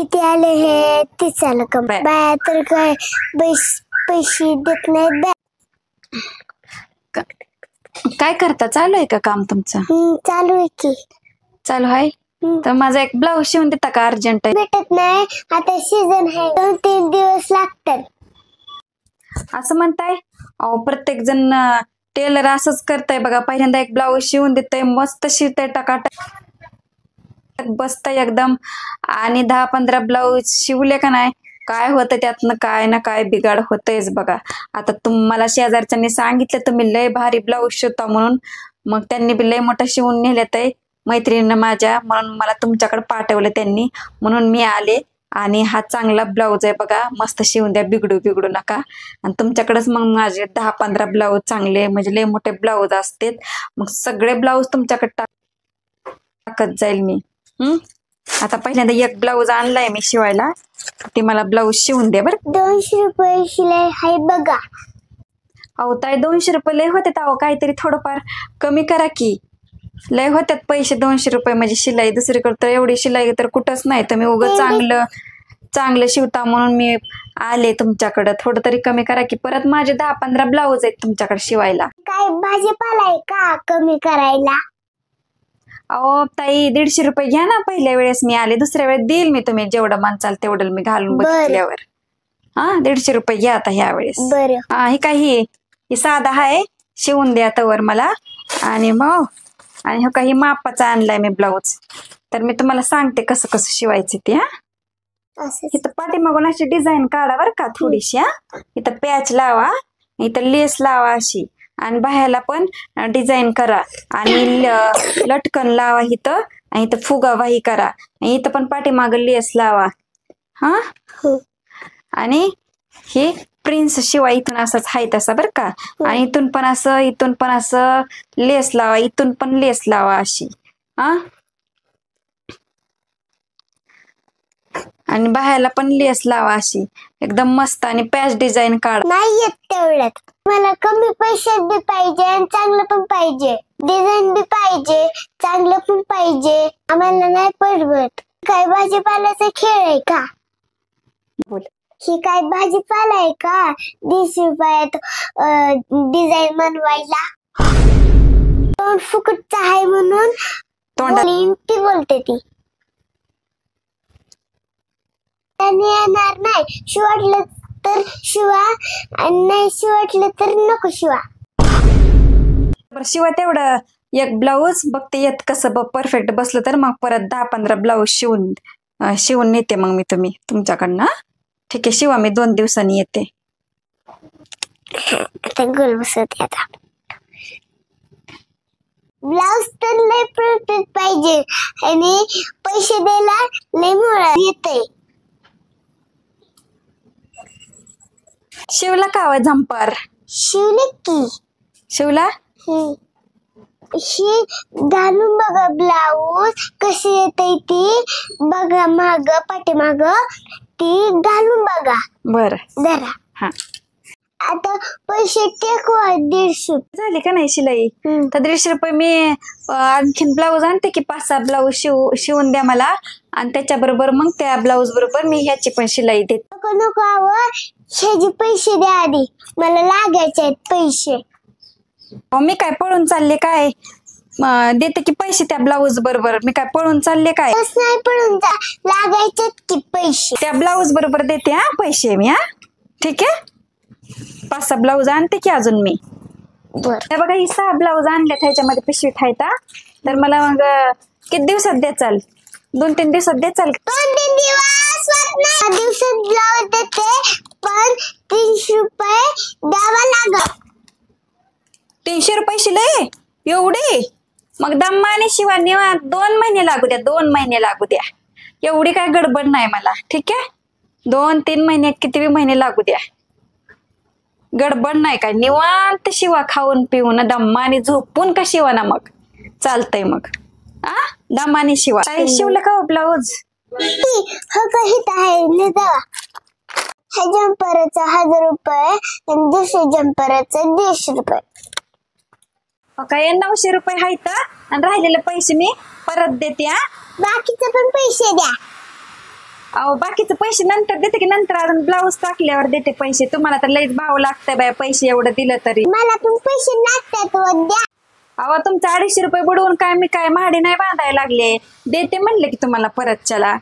किती आले हे ते चालू का बाया तर काय पैसे देत नाहीत. काय करता? चालू आहे का काम तुमचं? चालू आहे की. चालू आहे तर माझा एक ब्लाऊज शिवून देता का? अर्जंट आहे. भेटत नाही आता, सीझन आहे, 2-3 दिवस लागतात. असं म्हणताय? अहो प्रत्येक जण टेलर असंच करताय बघा. पहिल्यांदा एक ब्लाऊज शिवून देतय, मस्त शिवतय, टकाटक बसतय एकदम, आणि 10-15 ब्लाऊज शिवले का नाही काय होतं त्यातनं काय ना काय बिघाड होतयच बघा. आता तुम्हाला शेजारच्यांनी सांगितलं तुम्ही लय भारी ब्लाऊज शिवता म्हणून, मग त्यांनी बी लय मोठा शिवून नेल्यात मैत्रिणीनं माझ्या, म्हणून मला तुमच्याकडे पाठवलं त्यांनी, म्हणून मी आले. आणि हा चांगला ब्लाऊज आहे बघा, मस्त शिवून द्या, बिघडू नका. आणि तुमच्याकडेच मग माझे 10-15 ब्लाऊज चांगले म्हणजे लय मोठे ब्लाऊज असतात, मग सगळे ब्लाऊज तुमच्याकडे टाकत जाईल मी. आता पहिल्यांदा एक ब्लाऊज आणलाय मी शिवायला, ते मला ब्लाऊज शिवून द्या बरं. 200 रुपये शिलाई आहे बघा. अहो ताई 200 रुपये लय होते. अहो काहीतरी थोडंफार कमी करा की. लय होत्यात पैसे 200 रुपये म्हणजे शिलाई. दुसरीकडे तर एवढी शिलाई तर कुठंच नाही. तुम्ही उगाच चांगलं शिवता म्हणून मी आले तुमच्याकडं. थोडं तरी कमी करा की. परत माझे 10-15 ब्लाऊज आहेत तुमच्याकडे शिवायला. काय भाजीपाला आहे का कमी करायला? अहो ताई 150 रुपये घ्या ना. पहिल्या वेळेस मी आले, दुसऱ्या वेळेस देईल मी. तुम्ही जेवढं मानचाल तेवढं मी घालून बघितल्यावर. 150 रुपये घ्या आता ह्या वेळेस. बरं. हे काही साधा आहे, शिवून द्या तवर मला. आणि मग हो काही मापाचा आणलाय मी ब्लाऊज, तर मी तुम्हाला सांगते कसं कसं शिवायचं ते. इथं पाठीमागून अशी डिझाईन काढा बरं का थोडीशी. इथं पॅच लावा, इथं लेस लावा अशी, आणि बाह्याला पण डिझाईन करा, आणि लटकन लावा इथं, आणि इथं फुगावाही करा, आणि इथं पण पाठीमाग लेस लावा. आणि हे प्रिन्स शिवा इथून असंच हाय तसा बरं का. आणि इथून पण असं लेस लावा, इथून पण लेस लावा अशी. आणि बाह्याला पण लेस लावा अशी एकदम मस्त, आणि पॅच डिझाईन काढा. नाही येत तेवढ्यात. मला कमी पैशात बी पाहिजे आणि चांगलं पण पाहिजे. डिझाईन बी पाहिजे, चांगलं पण पाहिजे. आम्हाला नाही परवडत. काय भाजीपाल्याचा खेळ आहे का? बोल. ही काय भाजीपाला आहे का 20 रुपयात डिझाईन बनवायला? तोंड फुकटचं आहे म्हणून ती बोलते ती. त्यांनी येणार नाही. शिवटलं तर शिवा, आणि नाही शिवटलं तर नको शिवा. शिवा तेवढं एक ब्लाऊज बघते येत कसं परफेक्ट बसलं तर मग परत 10-15 ब्लाऊज शिवून नेते मग मी तुमच्याकडनं. ठीक आहे, शिवा मी 2 दिवसांनी येते. गोल बसत आता. ब्लाऊज तर लय परफेक्ट पाहिजे, आणि पैसे द्यायला लय मोळा येते. शिवला का झंपर? शिवले की. शिवला? ही घालून बघा ब्लाऊज कसे येते ती बघा, माग पाठीमाग ती घालून बघा. बरं जरा. आता पैसे टेकवा. 150 झाली का नाही शिलाई? तर 150 रुपये मी आणखीन ब्लाऊज आणते की 5-6 ब्लाऊज शिवून द्या मला, आणि त्याच्याबरोबर मग त्या ब्लाऊज बरोबर मी ह्याची पण शिलाई देते. नको ह्याचे पैसे द्या आधी, मला लागायचे आहेत पैसे. मी काय पळून चालले काय? देते की पैसे त्या ब्लाऊज बरोबर. मी काय पळून चालले काय? नाही पळून जा, लागायचे की पैसे. त्या ब्लाऊज बरोबर देते पैसे मी. ठीक आहे, 5-6 ब्लाऊज आणते की अजून मी. बरं बघा ही 6 ब्लाऊज आणले, ह्याच्यामध्ये पिशवी ठायता. तर मला मग किती दिवसात द्याचाल? 2-3 दिवसात द्याचाल? 2-3 दिवसात ब्लाऊज देते, पण 300 रुपये द्यावा लागल. 300 रुपये शिलाई एवढी? मग दम्माने शिवा निवांत 2 महिने लागू द्या. 2 महिने लागू द्या, एवढी काय गडबड नाही मला. ठीक आहे, 2-3 महिने किती महिने लागू द्या, गडबड नाही काय. निवांत शिवा, खाऊन पिऊन दम्माने झोपून का शिवा ना, मग चालतंय. मग दम्माने शिवा. शिवलं का ब्लाऊज? ह्या जम्परचा 1000 रुपये आणि दुसऱ्या जम्परचा 150 रुपये. काय 900 रुपये आहेत, आणि राहिलेले पैसे मी परत देते. बाकीचे पण पैसे द्या. अहो बाकीचे पैसे नंतर देते की, नंतर अजून ब्लाऊज टाकल्यावर देते पैसे. तुम्हाला तर लईच भाव लागतंय बाय पैसे एवढं दिलं तरी. मला पण पैसे लागतात व द्या. अहो तुमचं 250 रुपये बुडवून काय मी काय महाडी नाही बांधायला लागले. देते म्हणले की तुम्हाला परत चला.